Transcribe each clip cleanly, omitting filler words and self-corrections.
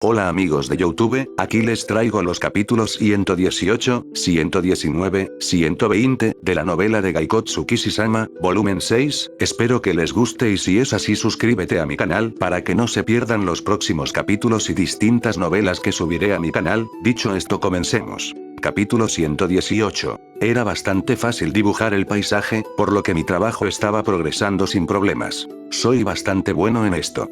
Hola amigos de YouTube, aquí les traigo los capítulos 118, 119, 120, de la novela de Gaikotsu Kishi-sama, volumen 6, espero que les guste y si es así suscríbete a mi canal para que no se pierdan los próximos capítulos y distintas novelas que subiré a mi canal. Dicho esto, comencemos. Capítulo 118. Era bastante fácil dibujar el paisaje, por lo que mi trabajo estaba progresando sin problemas. Soy bastante bueno en esto.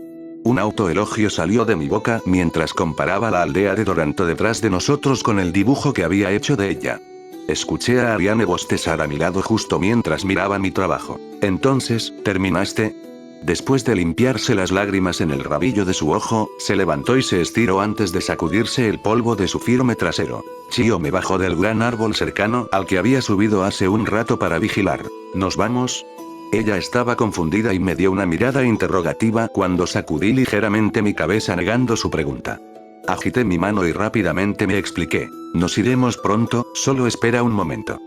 Un autoelogio salió de mi boca mientras comparaba la aldea de Doranto detrás de nosotros con el dibujo que había hecho de ella. Escuché a Ariane bostezar a mi lado justo mientras miraba mi trabajo. Entonces, ¿terminaste? Después de limpiarse las lágrimas en el rabillo de su ojo, se levantó y se estiró antes de sacudirse el polvo de su firme trasero. Chio me bajó del gran árbol cercano al que había subido hace un rato para vigilar. ¿Nos vamos? Ella estaba confundida y me dio una mirada interrogativa cuando sacudí ligeramente mi cabeza negando su pregunta. Agité mi mano y rápidamente me expliqué. Nos iremos pronto, solo espera un momento.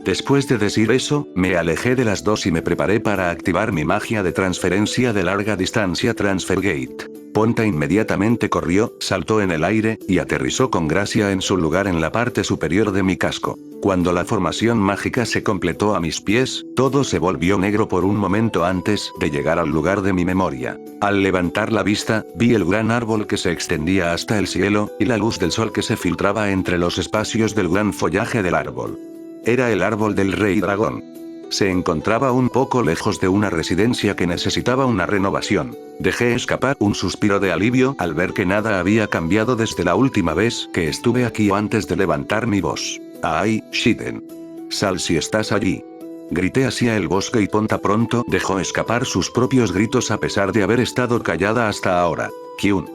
Después de decir eso, me alejé de las dos y me preparé para activar mi magia de transferencia de larga distancia Transfergate. Ponta inmediatamente corrió, saltó en el aire, y aterrizó con gracia en su lugar en la parte superior de mi casco. Cuando la formación mágica se completó a mis pies, todo se volvió negro por un momento antes de llegar al lugar de mi memoria. Al levantar la vista, vi el gran árbol que se extendía hasta el cielo, y la luz del sol que se filtraba entre los espacios del gran follaje del árbol. Era el árbol del Rey Dragón. Se encontraba un poco lejos de una residencia que necesitaba una renovación. Dejé escapar un suspiro de alivio al ver que nada había cambiado desde la última vez que estuve aquí antes de levantar mi voz. ¡Ay, Shiden! Sal si estás allí. Grité hacia el bosque y Ponta pronto dejó escapar sus propios gritos a pesar de haber estado callada hasta ahora. Kyun.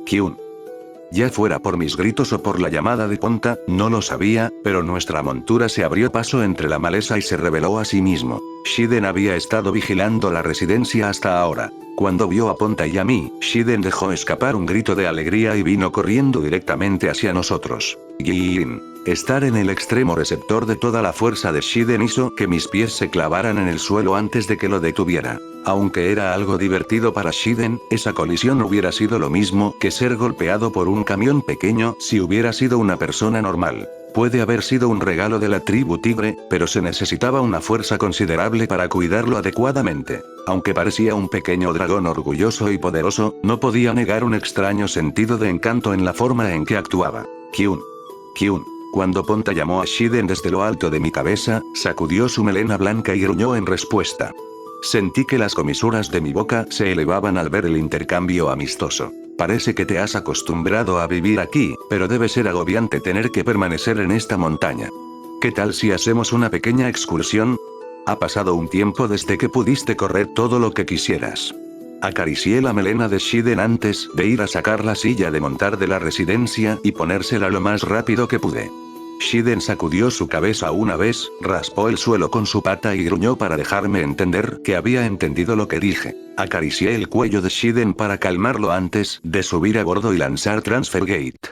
Kyun. Ya fuera por mis gritos o por la llamada de Ponta, no lo sabía, pero nuestra montura se abrió paso entre la maleza y se reveló a sí mismo. Shiden había estado vigilando la residencia hasta ahora. Cuando vio a Ponta y a mí, Shiden dejó escapar un grito de alegría y vino corriendo directamente hacia nosotros. Yin. Estar en el extremo receptor de toda la fuerza de Shiden hizo que mis pies se clavaran en el suelo antes de que lo detuviera. Aunque era algo divertido para Shiden, esa colisión hubiera sido lo mismo que ser golpeado por un camión pequeño si hubiera sido una persona normal. Puede haber sido un regalo de la tribu tigre, pero se necesitaba una fuerza considerable para cuidarlo adecuadamente. Aunque parecía un pequeño dragón orgulloso y poderoso, no podía negar un extraño sentido de encanto en la forma en que actuaba. Kyun. Kyun. Cuando Ponta llamó a Shiden desde lo alto de mi cabeza, sacudió su melena blanca y gruñó en respuesta. Sentí que las comisuras de mi boca se elevaban al ver el intercambio amistoso. Parece que te has acostumbrado a vivir aquí, pero debe ser agobiante tener que permanecer en esta montaña. ¿Qué tal si hacemos una pequeña excursión? Ha pasado un tiempo desde que pudiste correr todo lo que quisieras. Acaricié la melena de Shiden antes de ir a sacar la silla de montar de la residencia y ponérsela lo más rápido que pude. Shiden sacudió su cabeza una vez, raspó el suelo con su pata y gruñó para dejarme entender que había entendido lo que dije. Acaricié el cuello de Shiden para calmarlo antes de subir a bordo y lanzar Transfergate.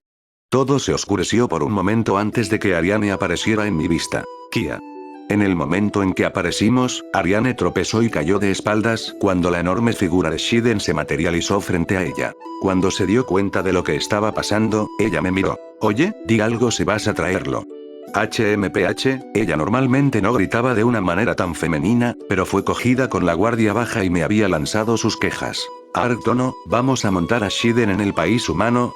Todo se oscureció por un momento antes de que Ariane apareciera en mi vista. Kia. En el momento en que aparecimos, Ariane tropezó y cayó de espaldas cuando la enorme figura de Shiden se materializó frente a ella. Cuando se dio cuenta de lo que estaba pasando, ella me miró. Oye, di algo si vas a traerlo. HMPH, ella normalmente no gritaba de una manera tan femenina, pero fue cogida con la guardia baja y me había lanzado sus quejas. Arctono, ¿vamos a montar a Shiden en el país humano?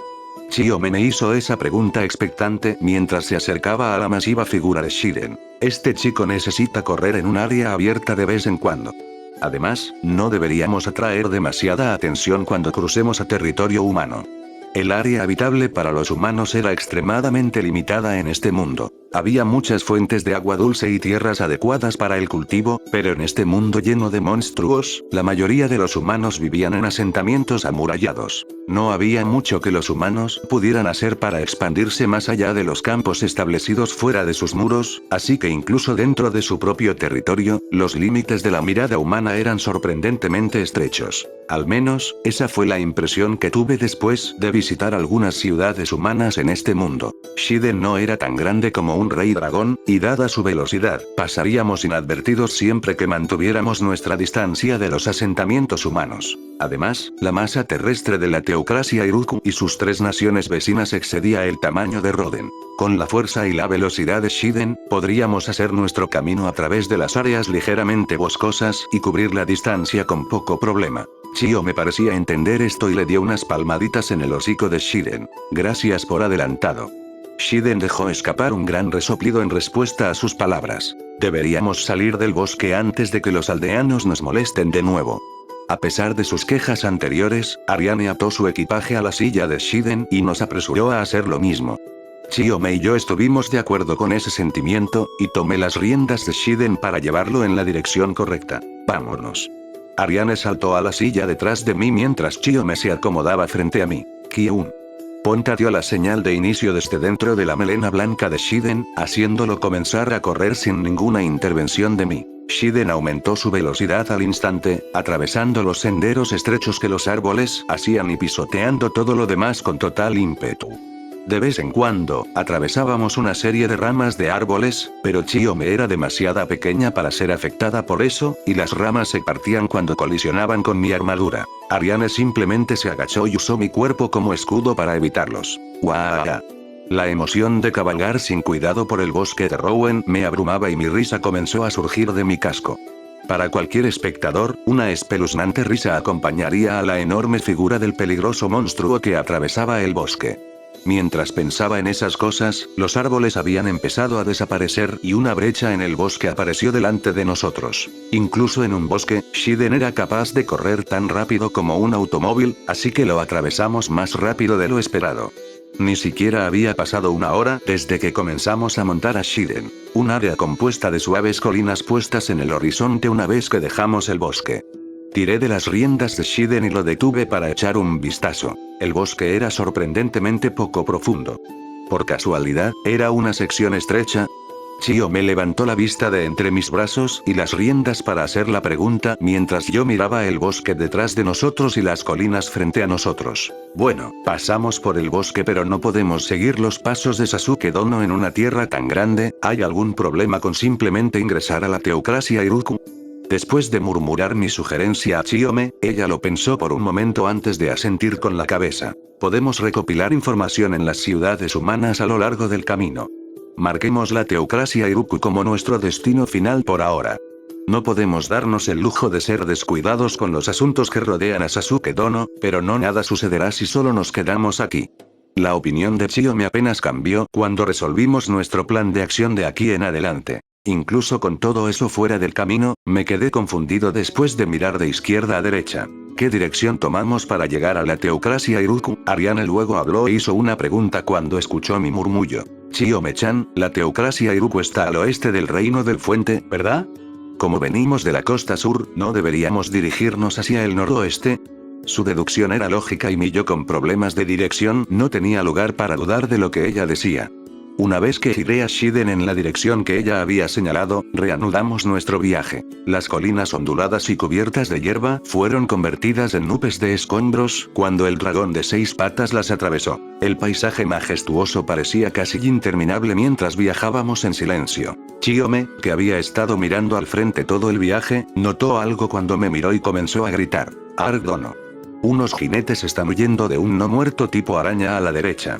Chio me hizo esa pregunta expectante mientras se acercaba a la masiva figura de Shiden. Este chico necesita correr en un área abierta de vez en cuando. Además, no deberíamos atraer demasiada atención cuando crucemos a territorio humano. El área habitable para los humanos era extremadamente limitada en este mundo. Había muchas fuentes de agua dulce y tierras adecuadas para el cultivo, pero en este mundo lleno de monstruos, la mayoría de los humanos vivían en asentamientos amurallados. No había mucho que los humanos pudieran hacer para expandirse más allá de los campos establecidos fuera de sus muros, así que incluso dentro de su propio territorio, los límites de la mirada humana eran sorprendentemente estrechos. Al menos, esa fue la impresión que tuve después de visitar algunas ciudades humanas en este mundo. Shiden no era tan grande como un rey dragón, y dada su velocidad, pasaríamos inadvertidos siempre que mantuviéramos nuestra distancia de los asentamientos humanos. Además, la masa terrestre de la teoría Teocracia Iruku y sus 3 naciones vecinas excedía el tamaño de Roden. Con la fuerza y la velocidad de Shiden, podríamos hacer nuestro camino a través de las áreas ligeramente boscosas y cubrir la distancia con poco problema. Chio me parecía entender esto y le dio unas palmaditas en el hocico de Shiden. Gracias por adelantado. Shiden dejó escapar un gran resoplido en respuesta a sus palabras. Deberíamos salir del bosque antes de que los aldeanos nos molesten de nuevo. A pesar de sus quejas anteriores, Ariane ató su equipaje a la silla de Shiden y nos apresuró a hacer lo mismo. Chiome y yo estuvimos de acuerdo con ese sentimiento, y tomé las riendas de Shiden para llevarlo en la dirección correcta. Vámonos. Ariane saltó a la silla detrás de mí mientras Chiome se acomodaba frente a mí. Kyun. Ponta dio la señal de inicio desde dentro de la melena blanca de Shiden, haciéndolo comenzar a correr sin ninguna intervención de mí. Shiden aumentó su velocidad al instante, atravesando los senderos estrechos que los árboles hacían y pisoteando todo lo demás con total ímpetu. De vez en cuando, atravesábamos una serie de ramas de árboles, pero Chiome era demasiado pequeña para ser afectada por eso, y las ramas se partían cuando colisionaban con mi armadura. Ariane simplemente se agachó y usó mi cuerpo como escudo para evitarlos. ¡Guau! La emoción de cabalgar sin cuidado por el bosque de Rowen me abrumaba y mi risa comenzó a surgir de mi casco. Para cualquier espectador, una espeluznante risa acompañaría a la enorme figura del peligroso monstruo que atravesaba el bosque. Mientras pensaba en esas cosas, los árboles habían empezado a desaparecer y una brecha en el bosque apareció delante de nosotros. Incluso en un bosque, Shiden era capaz de correr tan rápido como un automóvil, así que lo atravesamos más rápido de lo esperado. Ni siquiera había pasado una hora desde que comenzamos a montar a Shiden. Un área compuesta de suaves colinas puestas en el horizonte una vez que dejamos el bosque. Tiré de las riendas de Shiden y lo detuve para echar un vistazo. El bosque era sorprendentemente poco profundo. Por casualidad, era una sección estrecha. Chio me levantó la vista de entre mis brazos y las riendas para hacer la pregunta mientras yo miraba el bosque detrás de nosotros y las colinas frente a nosotros. Bueno, pasamos por el bosque pero no podemos seguir los pasos de Sasuke Dono en una tierra tan grande. ¿Hay algún problema con simplemente ingresar a la Teocracia Iruku? Después de murmurar mi sugerencia a Chiome, ella lo pensó por un momento antes de asentir con la cabeza. Podemos recopilar información en las ciudades humanas a lo largo del camino. Marquemos la Teocracia Iruku como nuestro destino final por ahora. No podemos darnos el lujo de ser descuidados con los asuntos que rodean a Sasuke Dono, pero no nada sucederá si solo nos quedamos aquí. La opinión de Chiome apenas cambió cuando resolvimos nuestro plan de acción de aquí en adelante. Incluso con todo eso fuera del camino, me quedé confundido después de mirar de izquierda a derecha. ¿Qué dirección tomamos para llegar a la Teocracia Iruku? Ariane luego habló e hizo una pregunta cuando escuchó mi murmullo. Chiome-chan, la Teocracia Iruku está al oeste del Reino del Fuente, ¿verdad? Como venimos de la costa sur, ¿no deberíamos dirigirnos hacia el noroeste? Su deducción era lógica y mi yo con problemas de dirección no tenía lugar para dudar de lo que ella decía. Una vez que giré a Shiden en la dirección que ella había señalado, reanudamos nuestro viaje. Las colinas onduladas y cubiertas de hierba fueron convertidas en nubes de escombros cuando el dragón de 6 patas las atravesó. El paisaje majestuoso parecía casi interminable mientras viajábamos en silencio. Chiome, que había estado mirando al frente todo el viaje, notó algo cuando me miró y comenzó a gritar. ¡Ardono! Unos jinetes están huyendo de un no muerto tipo araña a la derecha.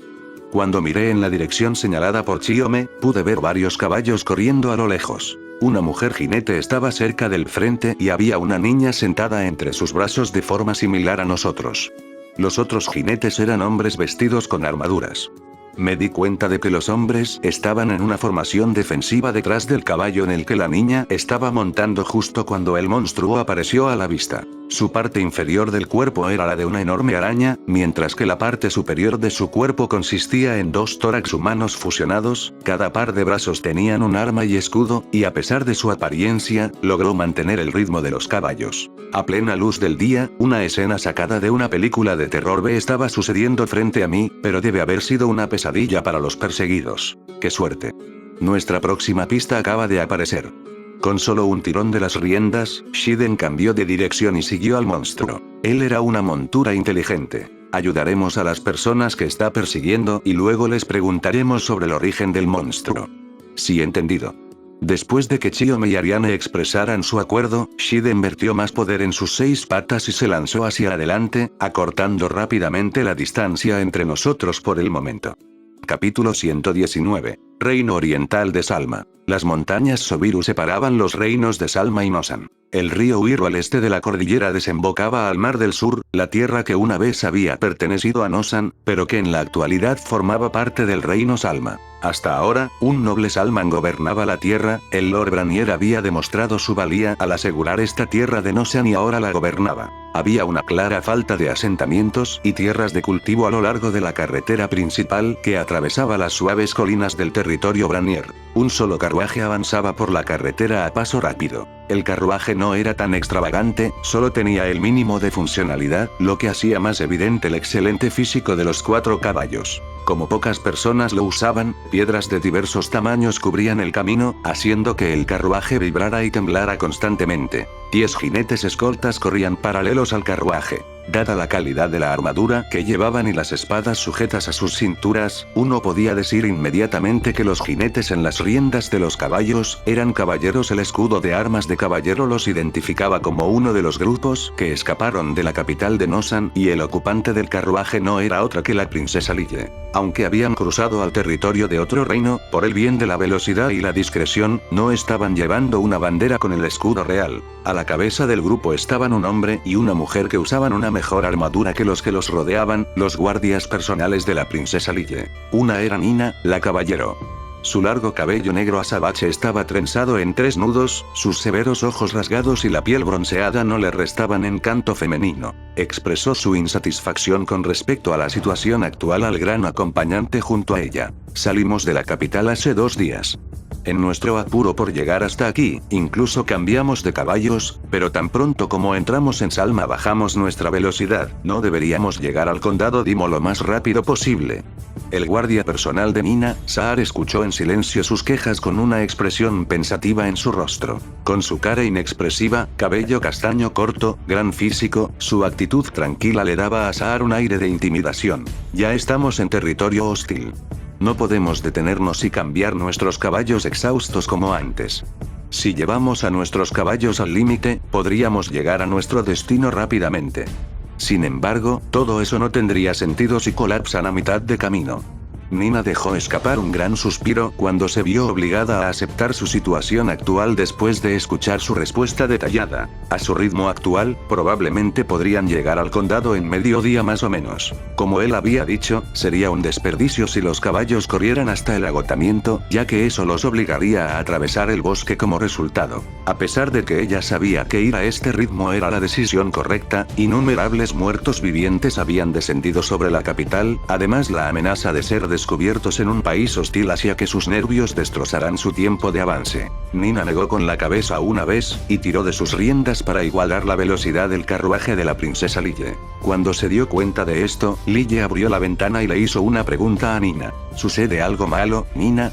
Cuando miré en la dirección señalada por Chiome, pude ver varios caballos corriendo a lo lejos. Una mujer jinete estaba cerca del frente y había una niña sentada entre sus brazos de forma similar a nosotros. Los otros jinetes eran hombres vestidos con armaduras. Me di cuenta de que los hombres estaban en una formación defensiva detrás del caballo en el que la niña estaba montando justo cuando el monstruo apareció a la vista. Su parte inferior del cuerpo era la de una enorme araña, mientras que la parte superior de su cuerpo consistía en 2 tórax humanos fusionados, cada par de brazos tenían un arma y escudo, y a pesar de su apariencia, logró mantener el ritmo de los caballos. A plena luz del día, una escena sacada de una película de terror B estaba sucediendo frente a mí, pero debe haber sido una pesadilla para los perseguidos. ¡Qué suerte! Nuestra próxima pista acaba de aparecer. Con solo un tirón de las riendas, Shiden cambió de dirección y siguió al monstruo. Él era una montura inteligente. Ayudaremos a las personas que está persiguiendo y luego les preguntaremos sobre el origen del monstruo. Sí, entendido. Después de que Chiome y Ariane expresaran su acuerdo, Shiden vertió más poder en sus 6 patas y se lanzó hacia adelante, acortando rápidamente la distancia entre nosotros por el momento. Capítulo 119. Reino Oriental de Salma. Las montañas Sobiru separaban los reinos de Salma y Nosan. El río Uiro al este de la cordillera desembocaba al Mar del Sur, la tierra que una vez había pertenecido a Nosan, pero que en la actualidad formaba parte del reino Salma. Hasta ahora, un noble Salman gobernaba la tierra, el Lord Branier había demostrado su valía al asegurar esta tierra de Nosan y ahora la gobernaba. Había una clara falta de asentamientos y tierras de cultivo a lo largo de la carretera principal que atravesaba las suaves colinas del territorio Branier. Un solo carruaje avanzaba por la carretera a paso rápido. El carruaje no era tan extravagante, solo tenía el mínimo de funcionalidad, lo que hacía más evidente el excelente físico de los 4 caballos. Como pocas personas lo usaban, piedras de diversos tamaños cubrían el camino, haciendo que el carruaje vibrara y temblara constantemente. 10 jinetes escoltas corrían paralelos al carruaje. Dada la calidad de la armadura que llevaban y las espadas sujetas a sus cinturas, uno podía decir inmediatamente que los jinetes en las riendas de los caballos eran caballeros. El escudo de armas de caballero los identificaba como uno de los grupos que escaparon de la capital de Nosan, y el ocupante del carruaje no era otra que la princesa Lille. Aunque habían cruzado al territorio de otro reino, por el bien de la velocidad y la discreción, no estaban llevando una bandera con el escudo real. A la cabeza del grupo estaban un hombre y una mujer que usaban una mejor armadura que los rodeaban, los guardias personales de la princesa Lille. Una era Nina, la caballero. Su largo cabello negro azabache estaba trenzado en 3 nudos, sus severos ojos rasgados y la piel bronceada no le restaban encanto femenino. Expresó su insatisfacción con respecto a la situación actual al gran acompañante junto a ella. Salimos de la capital hace 2 días. En nuestro apuro por llegar hasta aquí, incluso cambiamos de caballos, pero tan pronto como entramos en Salma bajamos nuestra velocidad. No deberíamos llegar al condado Dimo lo más rápido posible. El guardia personal de Nina, Saar, escuchó en silencio sus quejas con una expresión pensativa en su rostro. Con su cara inexpresiva, cabello castaño corto, gran físico, su actitud tranquila le daba a Saar un aire de intimidación. Ya estamos en territorio hostil. No podemos detenernos y cambiar nuestros caballos exhaustos como antes. Si llevamos a nuestros caballos al límite, podríamos llegar a nuestro destino rápidamente. Sin embargo, todo eso no tendría sentido si colapsan a mitad de camino. Nina dejó escapar un gran suspiro cuando se vio obligada a aceptar su situación actual después de escuchar su respuesta detallada. A su ritmo actual, probablemente podrían llegar al condado en mediodía más o menos. Como él había dicho, sería un desperdicio si los caballos corrieran hasta el agotamiento, ya que eso los obligaría a atravesar el bosque como resultado. A pesar de que ella sabía que ir a este ritmo era la decisión correcta, innumerables muertos vivientes habían descendido sobre la capital, además la amenaza de ser descubiertos en un país hostil hacía que sus nervios destrozaran su tiempo de avance. Nina negó con la cabeza una vez, y tiró de sus riendas para igualar la velocidad del carruaje de la princesa Lille. Cuando se dio cuenta de esto, Lille abrió la ventana y le hizo una pregunta a Nina. ¿Sucede algo malo, Nina?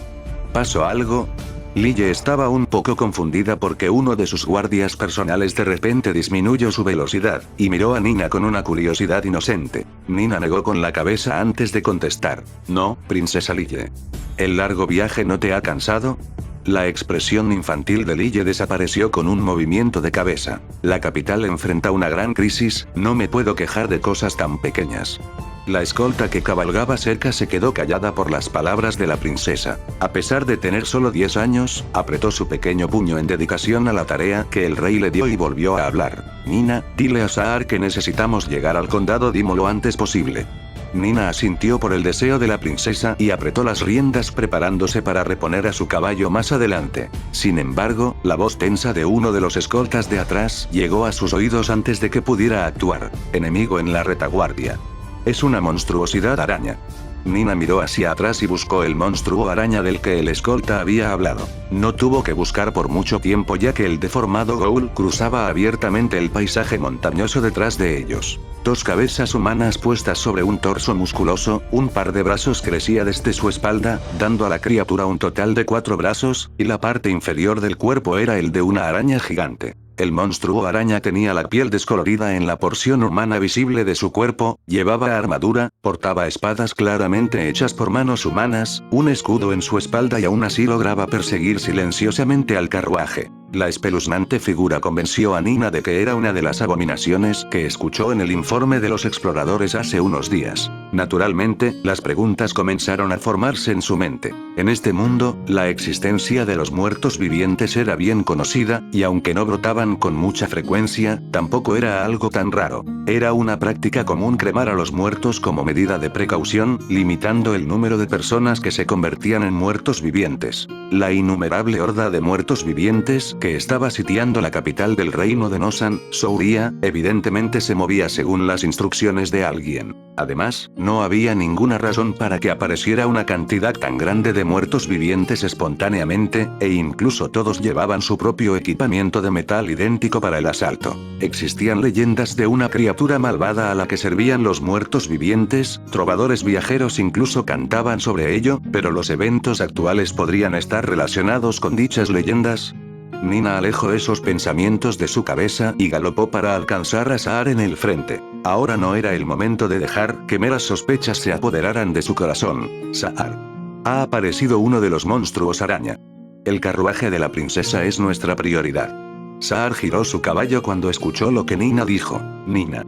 ¿Pasó algo? Lille estaba un poco confundida porque uno de sus guardias personales de repente disminuyó su velocidad, y miró a Nina con una curiosidad inocente. Nina negó con la cabeza antes de contestar. No, princesa Lille. ¿El largo viaje no te ha cansado? La expresión infantil de Lille desapareció con un movimiento de cabeza. La capital enfrenta una gran crisis, no me puedo quejar de cosas tan pequeñas. La escolta que cabalgaba cerca se quedó callada por las palabras de la princesa. A pesar de tener solo 10 años, apretó su pequeño puño en dedicación a la tarea que el rey le dio y volvió a hablar. Nina, dile a Saar que necesitamos llegar al condado Dimo lo antes posible. Nina asintió por el deseo de la princesa y apretó las riendas preparándose para reponer a su caballo más adelante. Sin embargo, la voz tensa de uno de los escoltas de atrás llegó a sus oídos antes de que pudiera actuar. Enemigo en la retaguardia. Es una monstruosidad araña. Nina miró hacia atrás y buscó el monstruo araña del que el escolta había hablado. No tuvo que buscar por mucho tiempo ya que el deformado ghoul cruzaba abiertamente el paisaje montañoso detrás de ellos. 2 cabezas humanas puestas sobre un torso musculoso, un par de brazos crecía desde su espalda, dando a la criatura un total de 4 brazos, y la parte inferior del cuerpo era el de una araña gigante. El monstruo araña tenía la piel descolorida en la porción humana visible de su cuerpo, llevaba armadura, portaba espadas claramente hechas por manos humanas, un escudo en su espalda y aún así lograba perseguir silenciosamente al carruaje. La espeluznante figura convenció a Nina de que era una de las abominaciones que escuchó en el informe de los exploradores hace unos días. Naturalmente, las preguntas comenzaron a formarse en su mente. En este mundo, la existencia de los muertos vivientes era bien conocida, y aunque no brotaban con mucha frecuencia, tampoco era algo tan raro. Era una práctica común cremar a los muertos como medida de precaución, limitando el número de personas que se convertían en muertos vivientes. La innumerable horda de muertos vivientes que estaba sitiando la capital del reino de Nosan, Souria, evidentemente se movía según las instrucciones de alguien. Además, no había ninguna razón para que apareciera una cantidad tan grande de muertos vivientes espontáneamente, e incluso todos llevaban su propio equipamiento de metal idéntico para el asalto. Existían leyendas de una criatura malvada a la que servían los muertos vivientes, trovadores viajeros incluso cantaban sobre ello, pero los eventos actuales podrían estar relacionados con dichas leyendas. Nina alejó esos pensamientos de su cabeza y galopó para alcanzar a Saar en el frente. Ahora no era el momento de dejar que meras sospechas se apoderaran de su corazón. Saar. Ha aparecido uno de los monstruos araña. El carruaje de la princesa es nuestra prioridad. Saar giró su caballo cuando escuchó lo que Nina dijo. Nina.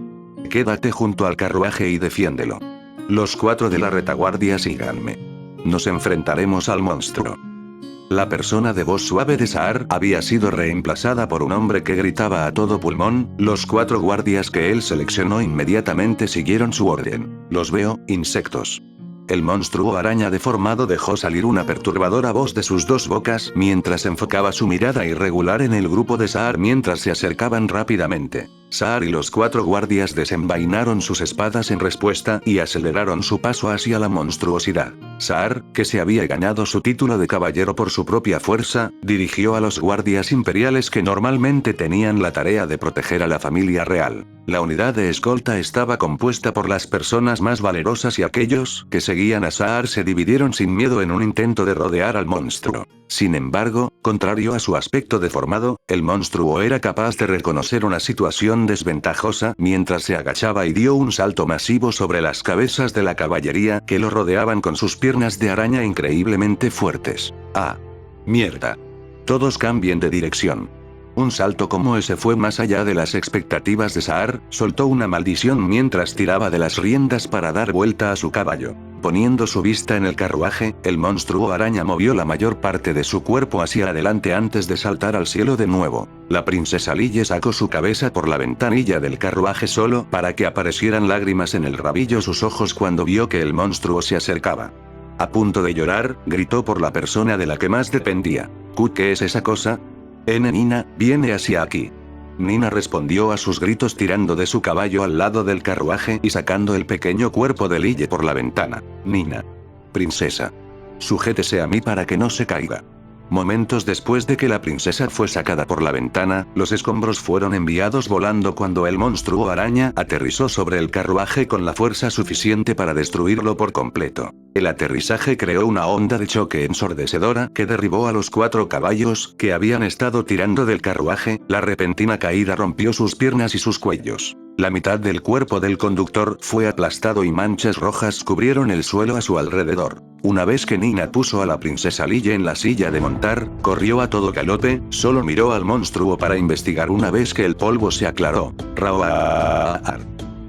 Quédate junto al carruaje y defiéndelo. Los 4 de la retaguardia síganme. Nos enfrentaremos al monstruo. La persona de voz suave de Saar había sido reemplazada por un hombre que gritaba a todo pulmón. Los 4 guardias que él seleccionó inmediatamente siguieron su orden. Los veo, insectos. El monstruo araña deformado dejó salir una perturbadora voz de sus 2 bocas mientras enfocaba su mirada irregular en el grupo de Saar mientras se acercaban rápidamente. Saar y los 4 guardias desenvainaron sus espadas en respuesta y aceleraron su paso hacia la monstruosidad. Saar, que se había ganado su título de caballero por su propia fuerza, dirigió a los guardias imperiales que normalmente tenían la tarea de proteger a la familia real. La unidad de escolta estaba compuesta por las personas más valerosas y aquellos que seguían a Saar se dividieron sin miedo en un intento de rodear al monstruo. Sin embargo, contrario a su aspecto deformado, el monstruo era capaz de reconocer una situación desventajosa mientras se agachaba y dio un salto masivo sobre las cabezas de la caballería que lo rodeaban con sus piernas de araña increíblemente fuertes. ¡Ah! ¡Mierda! Todos cambien de dirección. Un salto como ese fue más allá de las expectativas de Saar, soltó una maldición mientras tiraba de las riendas para dar vuelta a su caballo. Poniendo su vista en el carruaje, el monstruo araña movió la mayor parte de su cuerpo hacia adelante antes de saltar al cielo de nuevo. La princesa Lille sacó su cabeza por la ventanilla del carruaje solo para que aparecieran lágrimas en el rabillo sus ojos cuando vio que el monstruo se acercaba. A punto de llorar, gritó por la persona de la que más dependía. ¿Qué es esa cosa? Nina, viene hacia aquí. Nina respondió a sus gritos tirando de su caballo al lado del carruaje y sacando el pequeño cuerpo de Lille por la ventana. Nina. Princesa. Sujétese a mí para que no se caiga. Momentos después de que la princesa fue sacada por la ventana, los escombros fueron enviados volando cuando el monstruo araña aterrizó sobre el carruaje con la fuerza suficiente para destruirlo por completo. El aterrizaje creó una onda de choque ensordecedora que derribó a los 4 caballos que habían estado tirando del carruaje. La repentina caída rompió sus piernas y sus cuellos. La mitad del cuerpo del conductor fue aplastado y manchas rojas cubrieron el suelo a su alrededor. Una vez que Nina puso a la princesa Lille en la silla de montar, corrió a todo galope, solo miró al monstruo para investigar una vez que el polvo se aclaró. ¡Raoar!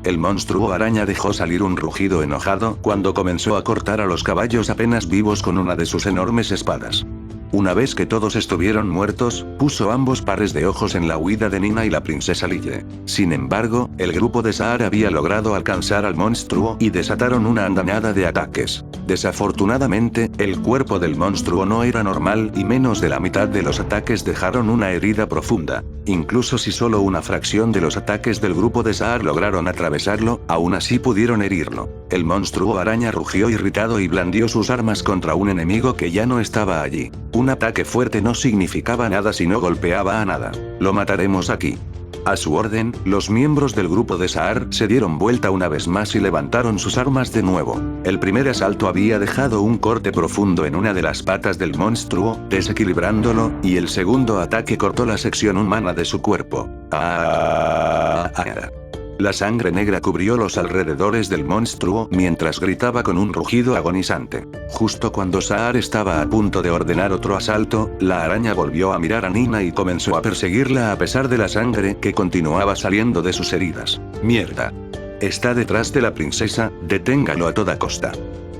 El monstruo araña dejó salir un rugido enojado cuando comenzó a cortar a los caballos apenas vivos con una de sus enormes espadas. Una vez que todos estuvieron muertos, puso ambos pares de ojos en la huida de Nina y la princesa Lille. Sin embargo, el grupo de Saar había logrado alcanzar al monstruo y desataron una andanada de ataques. Desafortunadamente, el cuerpo del monstruo no era normal y menos de la mitad de los ataques dejaron una herida profunda. Incluso si solo una fracción de los ataques del grupo de Saar lograron atravesarlo, aún así pudieron herirlo. El monstruo araña rugió irritado y blandió sus armas contra un enemigo que ya no estaba allí. Un ataque fuerte no significaba nada si no golpeaba a nada. Lo mataremos aquí. A su orden, los miembros del grupo de Saar se dieron vuelta una vez más y levantaron sus armas de nuevo. El primer asalto había dejado un corte profundo en una de las patas del monstruo, desequilibrándolo, y el segundo ataque cortó la sección humana de su cuerpo. La sangre negra cubrió los alrededores del monstruo mientras gritaba con un rugido agonizante. Justo cuando Saar estaba a punto de ordenar otro asalto, la araña volvió a mirar a Nina y comenzó a perseguirla a pesar de la sangre que continuaba saliendo de sus heridas. ¡Mierda! Está detrás de la princesa, deténgalo a toda costa.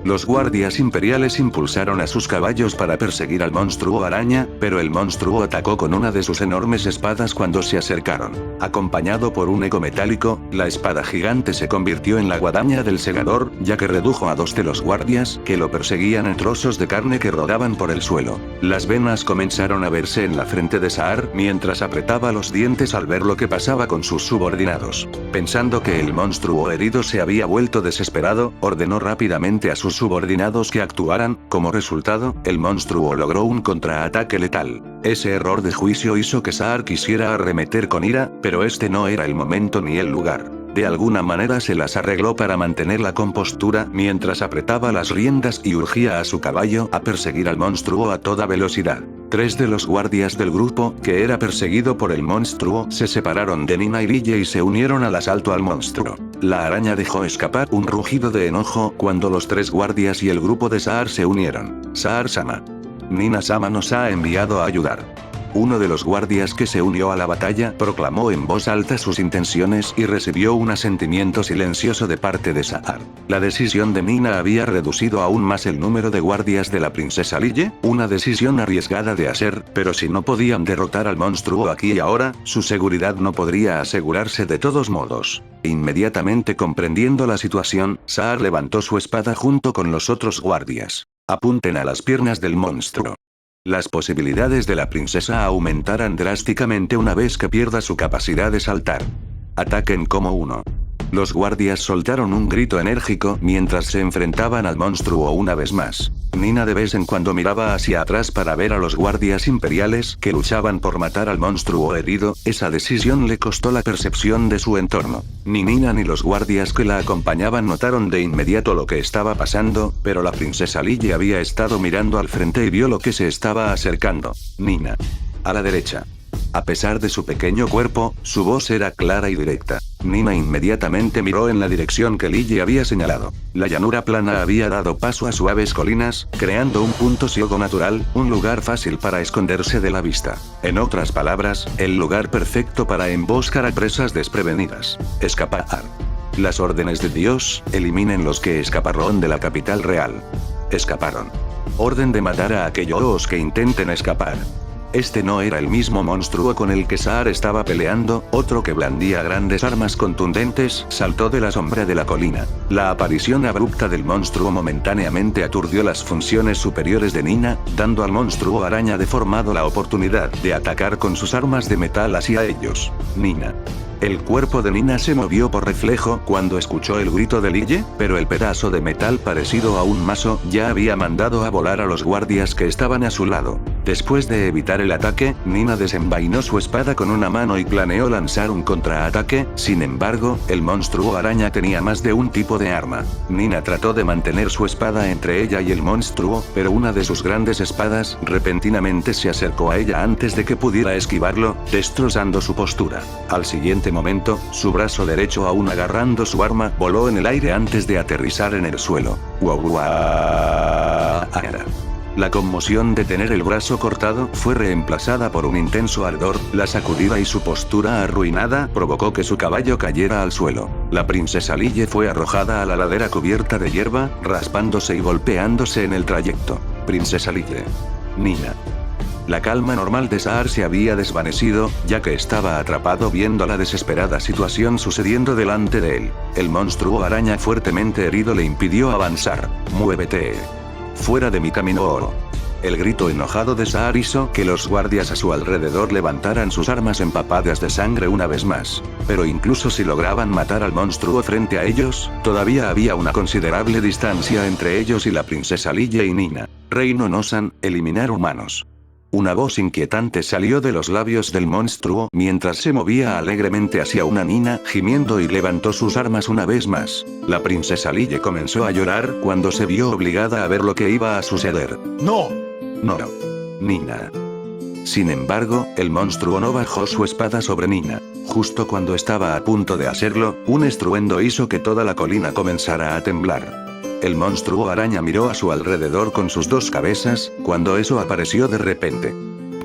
Los guardias imperiales impulsaron a sus caballos para perseguir al monstruo araña, pero el monstruo atacó con una de sus enormes espadas cuando se acercaron. Acompañado por un eco metálico, la espada gigante se convirtió en la guadaña del segador, ya que redujo a 2 de los guardias que lo perseguían en trozos de carne que rodaban por el suelo. Las venas comenzaron a verse en la frente de Saar mientras apretaba los dientes al ver lo que pasaba con sus subordinados. Pensando que el monstruo herido se había vuelto desesperado, ordenó rápidamente a sus subordinados que actuaran. Como resultado, el monstruo logró un contraataque letal. Ese error de juicio hizo que Saar quisiera arremeter con ira, pero este no era el momento ni el lugar. De alguna manera se las arregló para mantener la compostura mientras apretaba las riendas y urgía a su caballo a perseguir al monstruo a toda velocidad. 3 de los guardias del grupo, que era perseguido por el monstruo, se separaron de Nina y Lille y se unieron al asalto al monstruo. La araña dejó escapar un rugido de enojo cuando los 3 guardias y el grupo de Saar se unieron. Saar-sama. Nina-sama nos ha enviado a ayudar. Uno de los guardias que se unió a la batalla proclamó en voz alta sus intenciones y recibió un asentimiento silencioso de parte de Saar. La decisión de Nina había reducido aún más el número de guardias de la princesa Lille, una decisión arriesgada de hacer, pero si no podían derrotar al monstruo aquí y ahora, su seguridad no podría asegurarse de todos modos. Inmediatamente comprendiendo la situación, Saar levantó su espada junto con los otros guardias. Apunten a las piernas del monstruo. Las posibilidades de la princesa aumentarán drásticamente una vez que pierda su capacidad de saltar. Ataquen como uno. Los guardias soltaron un grito enérgico mientras se enfrentaban al monstruo una vez más. Nina de vez en cuando miraba hacia atrás para ver a los guardias imperiales que luchaban por matar al monstruo herido. Esa decisión le costó la percepción de su entorno. Ni Nina ni los guardias que la acompañaban notaron de inmediato lo que estaba pasando, pero la princesa Lille había estado mirando al frente y vio lo que se estaba acercando. Nina. A la derecha. A pesar de su pequeño cuerpo, su voz era clara y directa. Nina inmediatamente miró en la dirección que Lille había señalado. La llanura plana había dado paso a suaves colinas, creando un punto ciego natural, un lugar fácil para esconderse de la vista. En otras palabras, el lugar perfecto para emboscar a presas desprevenidas. Escapar. Las órdenes de Dios, eliminen los que escaparon de la capital real. Escaparon. Orden de matar a aquellos que intenten escapar. Este no era el mismo monstruo con el que Saar estaba peleando, otro que blandía grandes armas contundentes, saltó de la sombra de la colina. La aparición abrupta del monstruo momentáneamente aturdió las funciones superiores de Nina, dando al monstruo araña deformado la oportunidad de atacar con sus armas de metal hacia ellos. Nina. El cuerpo de Nina se movió por reflejo cuando escuchó el grito de Lille, pero el pedazo de metal parecido a un mazo ya había mandado a volar a los guardias que estaban a su lado. Después de evitar el ataque, Nina desenvainó su espada con una mano y planeó lanzar un contraataque. Sin embargo, el monstruo araña tenía más de un tipo de arma. Nina trató de mantener su espada entre ella y el monstruo, pero una de sus grandes espadas repentinamente se acercó a ella antes de que pudiera esquivarlo, destrozando su postura. Al siguiente momento, su brazo derecho aún agarrando su arma voló en el aire antes de aterrizar en el suelo. La conmoción de tener el brazo cortado fue reemplazada por un intenso ardor. La sacudida y su postura arruinada provocó que su caballo cayera al suelo. La princesa Lille fue arrojada a la ladera cubierta de hierba, raspándose y golpeándose en el trayecto. Princesa Lille. Nina. La calma normal de Saar se había desvanecido, ya que estaba atrapado viendo la desesperada situación sucediendo delante de él. El monstruo araña fuertemente herido le impidió avanzar. ¡Muévete! ¡Fuera de mi camino, oro! El grito enojado de Saar hizo que los guardias a su alrededor levantaran sus armas empapadas de sangre una vez más. Pero incluso si lograban matar al monstruo frente a ellos, todavía había una considerable distancia entre ellos y la princesa Lille y Nina. Reino Nosan, eliminar humanos. Una voz inquietante salió de los labios del monstruo mientras se movía alegremente hacia una mina, gimiendo y levantó sus armas una vez más. La princesa Lille comenzó a llorar cuando se vio obligada a ver lo que iba a suceder. ¡No! No. Nina. Sin embargo, el monstruo no bajó su espada sobre Nina. Justo cuando estaba a punto de hacerlo, un estruendo hizo que toda la colina comenzara a temblar. El monstruo araña miró a su alrededor con sus dos cabezas, cuando eso apareció de repente.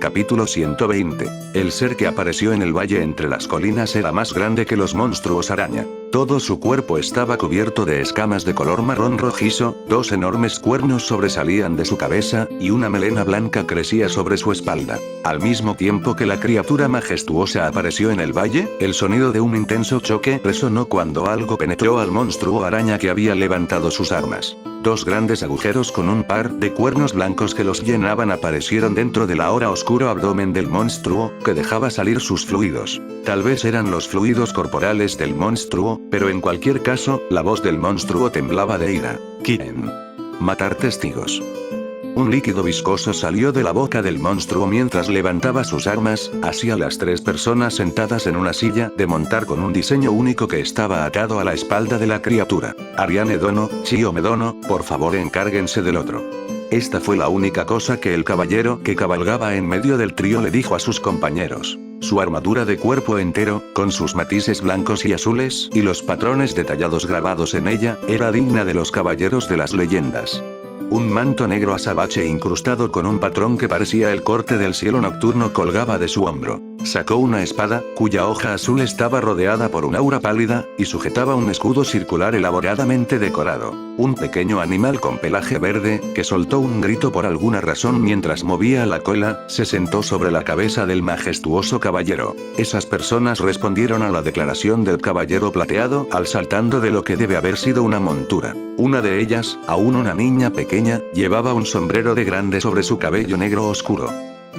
Capítulo 120. El ser que apareció en el valle entre las colinas era más grande que los monstruos araña. Todo su cuerpo estaba cubierto de escamas de color marrón rojizo, dos enormes cuernos sobresalían de su cabeza, y una melena blanca crecía sobre su espalda. Al mismo tiempo que la criatura majestuosa apareció en el valle, el sonido de un intenso choque resonó cuando algo penetró al monstruo araña que había levantado sus armas. Dos grandes agujeros con un par de cuernos blancos que los llenaban aparecieron dentro del ahora oscuro abdomen del monstruo, que dejaba salir sus fluidos. Tal vez eran los fluidos corporales del monstruo, pero en cualquier caso, la voz del monstruo temblaba de ira. ¿Quién? Matar testigos. Un líquido viscoso salió de la boca del monstruo mientras levantaba sus armas, hacia las tres personas sentadas en una silla de montar con un diseño único que estaba atado a la espalda de la criatura. Ariane Dono, Chio Medono, por favor encárguense del otro. Esta fue la única cosa que el caballero que cabalgaba en medio del trío le dijo a sus compañeros. Su armadura de cuerpo entero, con sus matices blancos y azules y los patrones detallados grabados en ella, era digna de los caballeros de las leyendas. Un manto negro azabache incrustado con un patrón que parecía el corte del cielo nocturno colgaba de su hombro. Sacó una espada, cuya hoja azul estaba rodeada por un aura pálida, y sujetaba un escudo circular elaboradamente decorado. Un pequeño animal con pelaje verde, que soltó un grito por alguna razón mientras movía la cola, se sentó sobre la cabeza del majestuoso caballero. Esas personas respondieron a la declaración del caballero plateado al saltando de lo que debe haber sido una montura. Una de ellas, aún una niña pequeña, llevaba un sombrero de grande sobre su cabello negro oscuro.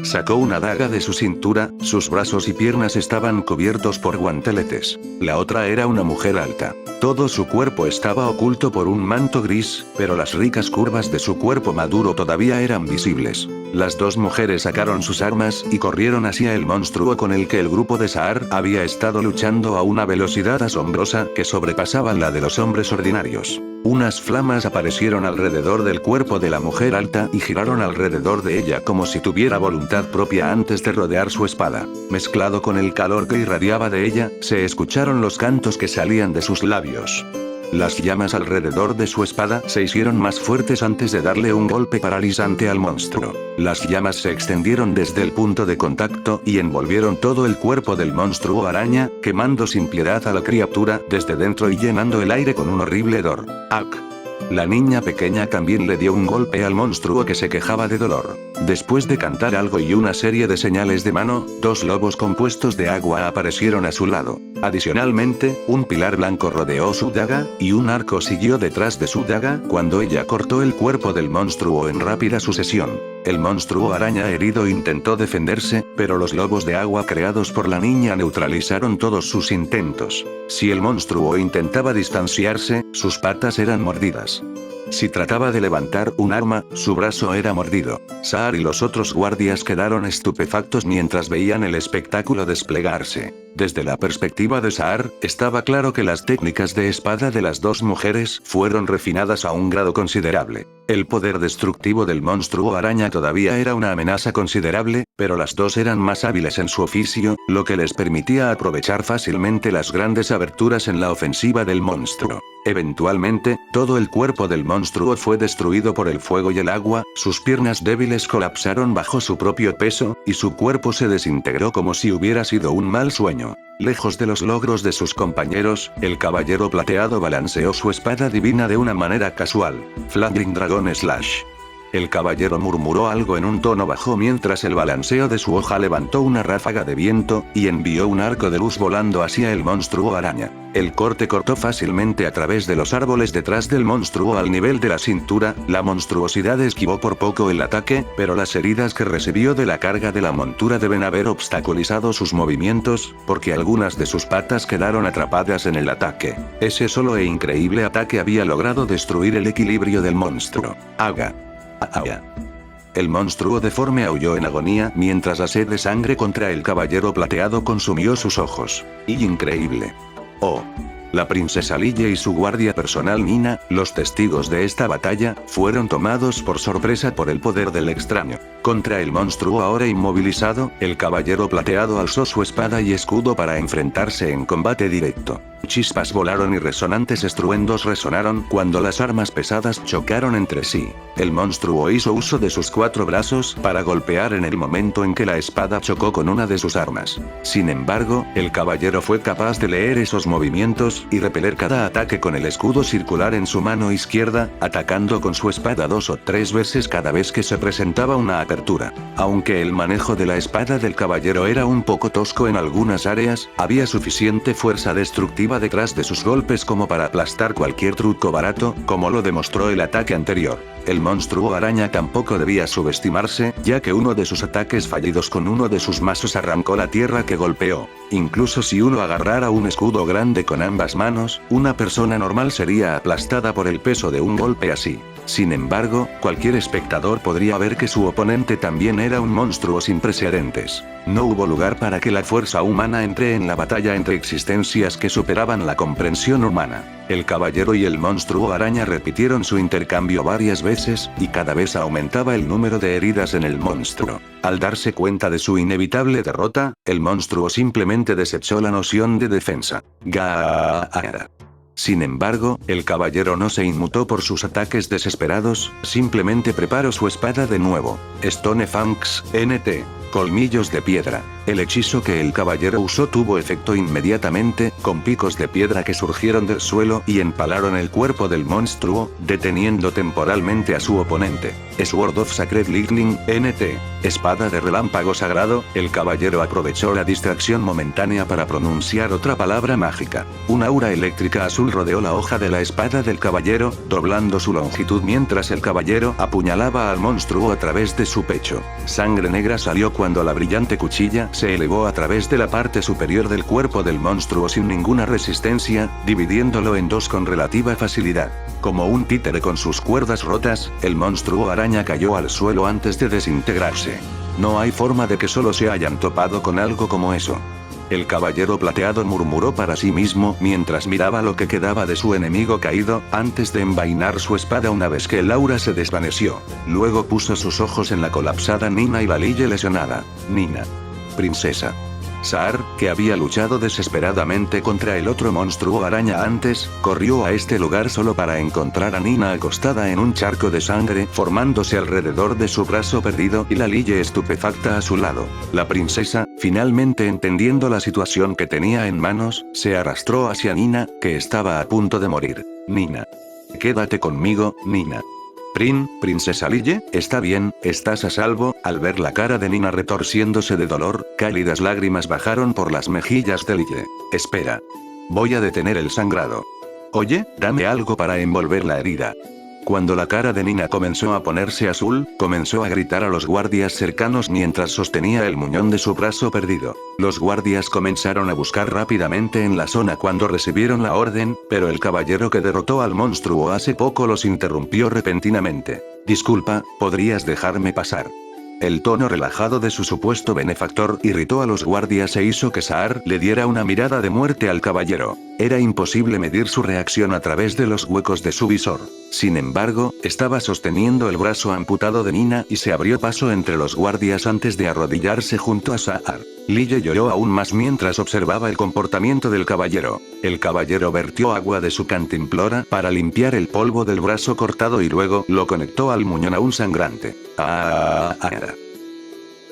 Sacó una daga de su cintura, sus brazos y piernas estaban cubiertos por guanteletes. La otra era una mujer alta. Todo su cuerpo estaba oculto por un manto gris, pero las ricas curvas de su cuerpo maduro todavía eran visibles. Las dos mujeres sacaron sus armas y corrieron hacia el monstruo con el que el grupo de Saar había estado luchando a una velocidad asombrosa que sobrepasaba la de los hombres ordinarios. Unas flamas aparecieron alrededor del cuerpo de la mujer alta y giraron alrededor de ella como si tuviera voluntad propia antes de rodear su espada. Mezclado con el calor que irradiaba de ella, se escucharon los cantos que salían de sus labios. Las llamas alrededor de su espada se hicieron más fuertes antes de darle un golpe paralizante al monstruo. Las llamas se extendieron desde el punto de contacto y envolvieron todo el cuerpo del monstruo araña, quemando sin piedad a la criatura desde dentro y llenando el aire con un horrible hedor. ¡Ak! La niña pequeña también le dio un golpe al monstruo que se quejaba de dolor. Después de cantar algo y una serie de señales de mano, dos lobos compuestos de agua aparecieron a su lado. Adicionalmente, un pilar blanco rodeó su daga, y un arco siguió detrás de su daga cuando ella cortó el cuerpo del monstruo en rápida sucesión. El monstruo araña herido intentó defenderse, pero los lobos de agua creados por la niña neutralizaron todos sus intentos. Si el monstruo intentaba distanciarse, sus patas eran mordidas. Si trataba de levantar un arma, su brazo era mordido. Saar y los otros guardias quedaron estupefactos mientras veían el espectáculo desplegarse. Desde la perspectiva de Saar, estaba claro que las técnicas de espada de las dos mujeres fueron refinadas a un grado considerable. El poder destructivo del monstruo araña todavía era una amenaza considerable, pero las dos eran más hábiles en su oficio, lo que les permitía aprovechar fácilmente las grandes aberturas en la ofensiva del monstruo. Eventualmente, todo el cuerpo del monstruo fue destruido por el fuego y el agua, sus piernas débiles colapsaron bajo su propio peso, y su cuerpo se desintegró como si hubiera sido un mal sueño. Lejos de los logros de sus compañeros, el caballero plateado balanceó su espada divina de una manera casual. Flaming Dragon Slash. El caballero murmuró algo en un tono bajo mientras el balanceo de su hoja levantó una ráfaga de viento, y envió un arco de luz volando hacia el monstruo araña. El corte cortó fácilmente a través de los árboles detrás del monstruo al nivel de la cintura, la monstruosidad esquivó por poco el ataque, pero las heridas que recibió de la carga de la montura deben haber obstaculizado sus movimientos, porque algunas de sus patas quedaron atrapadas en el ataque. Ese solo e increíble ataque había logrado destruir el equilibrio del monstruo. Haga. El monstruo deforme aulló en agonía mientras la sed de sangre contra el caballero plateado consumió sus ojos. ¡Y increíble! ¡Oh! La princesa Lille y su guardia personal Nina, los testigos de esta batalla, fueron tomados por sorpresa por el poder del extraño. Contra el monstruo ahora inmovilizado, el caballero plateado alzó su espada y escudo para enfrentarse en combate directo. Chispas volaron y resonantes estruendos resonaron cuando las armas pesadas chocaron entre sí. El monstruo hizo uso de sus 4 brazos para golpear en el momento en que la espada chocó con una de sus armas. Sin embargo, el caballero fue capaz de leer esos movimientos y repeler cada ataque con el escudo circular en su mano izquierda, atacando con su espada 2 o 3 veces cada vez que se presentaba una apertura. Aunque el manejo de la espada del caballero era un poco tosco en algunas áreas, había suficiente fuerza destructiva detrás de sus golpes como para aplastar cualquier truco barato, como lo demostró el ataque anterior. El monstruo araña tampoco debía subestimarse, ya que uno de sus ataques fallidos con uno de sus mazos arrancó la tierra que golpeó. Incluso si uno agarrara un escudo grande con ambas manos, una persona normal sería aplastada por el peso de un golpe así. Sin embargo, cualquier espectador podría ver que su oponente también era un monstruo sin precedentes. No hubo lugar para que la fuerza humana entre en la batalla entre existencias que superaban la comprensión humana. El caballero y el monstruo araña repitieron su intercambio varias veces, y cada vez aumentaba el número de heridas en el monstruo. Al darse cuenta de su inevitable derrota, el monstruo simplemente desechó la noción de defensa. Gaara. Sin embargo, el caballero no se inmutó por sus ataques desesperados, simplemente preparó su espada de nuevo. Stonefangs, NT. Colmillos de piedra. El hechizo que el caballero usó tuvo efecto inmediatamente, con picos de piedra que surgieron del suelo y empalaron el cuerpo del monstruo, deteniendo temporalmente a su oponente. Sword of Sacred Lightning, NT. Espada de relámpago sagrado. El caballero aprovechó la distracción momentánea para pronunciar otra palabra mágica. Un aura eléctrica azul rodeó la hoja de la espada del caballero, doblando su longitud mientras el caballero apuñalaba al monstruo a través de su pecho. Sangre negra salió cuando la brillante cuchilla se elevó a través de la parte superior del cuerpo del monstruo sin ninguna resistencia, dividiéndolo en dos con relativa facilidad. Como un títere con sus cuerdas rotas, el monstruo araña cayó al suelo antes de desintegrarse. No hay forma de que solo se hayan topado con algo como eso. El caballero plateado murmuró para sí mismo mientras miraba lo que quedaba de su enemigo caído, antes de envainar su espada una vez que el aura se desvaneció. Luego puso sus ojos en la colapsada Nina y la Lille lesionada. Nina. Princesa. Saar, que había luchado desesperadamente contra el otro monstruo araña antes, corrió a este lugar solo para encontrar a Nina acostada en un charco de sangre formándose alrededor de su brazo perdido y la Lille estupefacta a su lado. La princesa, finalmente entendiendo la situación que tenía en manos, se arrastró hacia Nina, que estaba a punto de morir. Nina. Quédate conmigo, Nina. Princesa Lille, está bien, estás a salvo. Al ver la cara de Nina retorciéndose de dolor, cálidas lágrimas bajaron por las mejillas de Lille. Espera. Voy a detener el sangrado. Oye, dame algo para envolver la herida. Cuando la cara de Nina comenzó a ponerse azul, comenzó a gritar a los guardias cercanos mientras sostenía el muñón de su brazo perdido. Los guardias comenzaron a buscar rápidamente en la zona cuando recibieron la orden, pero el caballero que derrotó al monstruo hace poco los interrumpió repentinamente. Disculpa, ¿podrías dejarme pasar? El tono relajado de su supuesto benefactor irritó a los guardias e hizo que Saar le diera una mirada de muerte al caballero. Era imposible medir su reacción a través de los huecos de su visor. Sin embargo, estaba sosteniendo el brazo amputado de Nina y se abrió paso entre los guardias antes de arrodillarse junto a Saar. Lille lloró aún más mientras observaba el comportamiento del caballero. El caballero vertió agua de su cantimplora para limpiar el polvo del brazo cortado y luego lo conectó al muñón aún sangrante.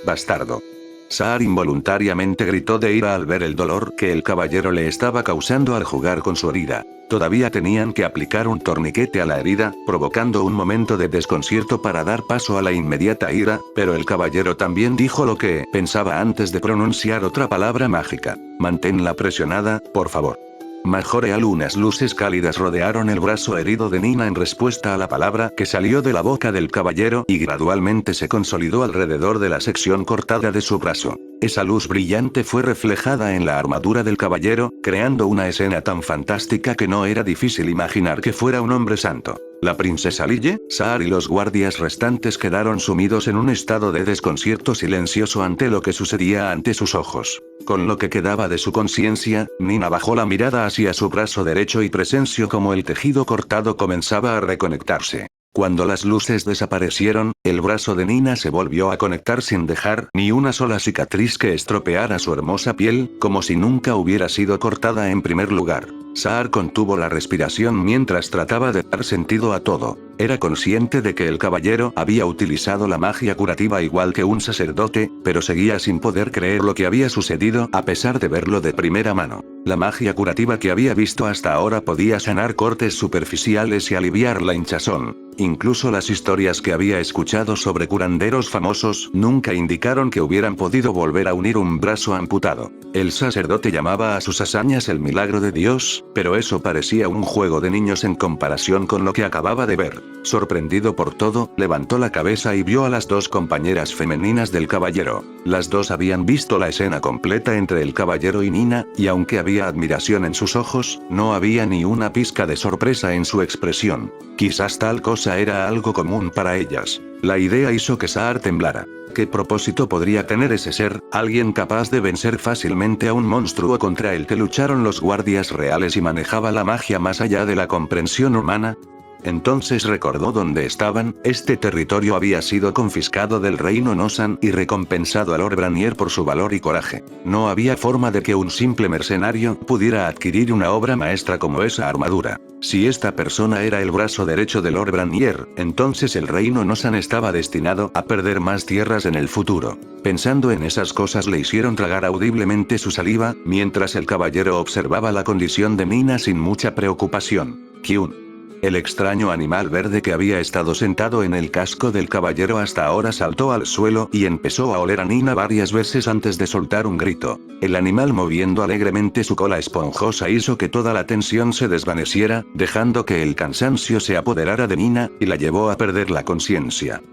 Bastardo. Saar involuntariamente gritó de ira al ver el dolor que el caballero le estaba causando al jugar con su herida. Todavía tenían que aplicar un torniquete a la herida, provocando un momento de desconcierto para dar paso a la inmediata ira, pero el caballero también dijo lo que pensaba antes de pronunciar otra palabra mágica. Manténla presionada, por favor. Majoreal. Unas luces cálidas rodearon el brazo herido de Nina en respuesta a la palabra que salió de la boca del caballero y gradualmente se consolidó alrededor de la sección cortada de su brazo. Esa luz brillante fue reflejada en la armadura del caballero, creando una escena tan fantástica que no era difícil imaginar que fuera un hombre santo. La princesa Lille, Saar y los guardias restantes quedaron sumidos en un estado de desconcierto silencioso ante lo que sucedía ante sus ojos. Con lo que quedaba de su conciencia, Nina bajó la mirada hacia su brazo derecho y presenció como el tejido cortado comenzaba a reconectarse. Cuando las luces desaparecieron, el brazo de Nina se volvió a conectar sin dejar ni una sola cicatriz que estropeara su hermosa piel, como si nunca hubiera sido cortada en primer lugar. Saar contuvo la respiración mientras trataba de dar sentido a todo. Era consciente de que el caballero había utilizado la magia curativa igual que un sacerdote, pero seguía sin poder creer lo que había sucedido a pesar de verlo de primera mano. La magia curativa que había visto hasta ahora podía sanar cortes superficiales y aliviar la hinchazón. Incluso las historias que había escuchado sobre curanderos famosos nunca indicaron que hubieran podido volver a unir un brazo amputado. El sacerdote llamaba a sus hazañas el milagro de Dios, pero eso parecía un juego de niños en comparación con lo que acababa de ver. Sorprendido por todo, levantó la cabeza y vio a las dos compañeras femeninas del caballero. Las dos habían visto la escena completa entre el caballero y Nina, y aunque había admiración en sus ojos, no había ni una pizca de sorpresa en su expresión. Quizás tal cosa era algo común para ellas. La idea hizo que Saar temblara. ¿Qué propósito podría tener ese ser, alguien capaz de vencer fácilmente a un monstruo contra el que lucharon los guardias reales y manejaba la magia más allá de la comprensión humana? Entonces recordó dónde estaban. Este territorio había sido confiscado del reino Nosan y recompensado a Lord Branier por su valor y coraje. No había forma de que un simple mercenario pudiera adquirir una obra maestra como esa armadura. Si esta persona era el brazo derecho de Lord Branier, entonces el reino Nosan estaba destinado a perder más tierras en el futuro. Pensando en esas cosas le hicieron tragar audiblemente su saliva, mientras el caballero observaba la condición de Nina sin mucha preocupación. Kyun. El extraño animal verde que había estado sentado en el casco del caballero hasta ahora saltó al suelo y empezó a oler a Nina varias veces antes de soltar un grito. El animal moviendo alegremente su cola esponjosa hizo que toda la tensión se desvaneciera, dejando que el cansancio se apoderara de Nina, y la llevó a perder la conciencia.